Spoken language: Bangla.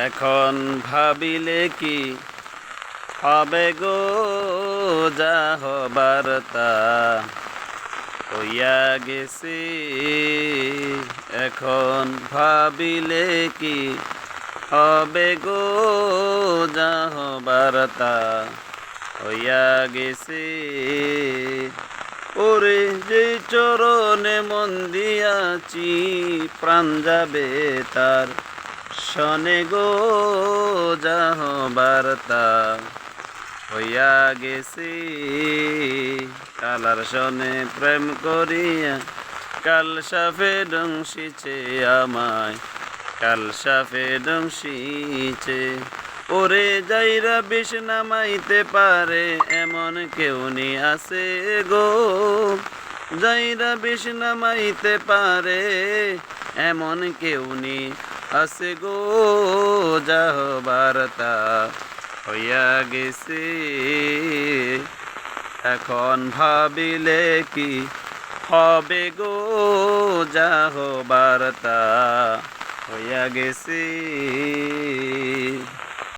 এখন ভাবিলে কি হবে গো, যা হবার তা হইয়া গেছে। এখন ভাবিলে কি হবে গো, যা হবার তা হইয়া গেছে। ওরে যে চরণে মন দিয়াছি, প্রাণ যাবে তার শনে গো, যা হবার তা হইয়া গেছে। কালার শনে প্রেম করিয়া কাল সাফে ডংসিছে আমায়, কাল সাফে ডংসিছে। ওরে যাইরা বিষ নামাইতে পারে এমন কেউ নি আছে গো, যাইরা বিষ নামাইতে পারে এমন কেউ নি আছে গো, যা হবার তা হইয়া গেছে। এখন ভাবিলে কি হবে গো, যা হবার তা হইয়া গেছে।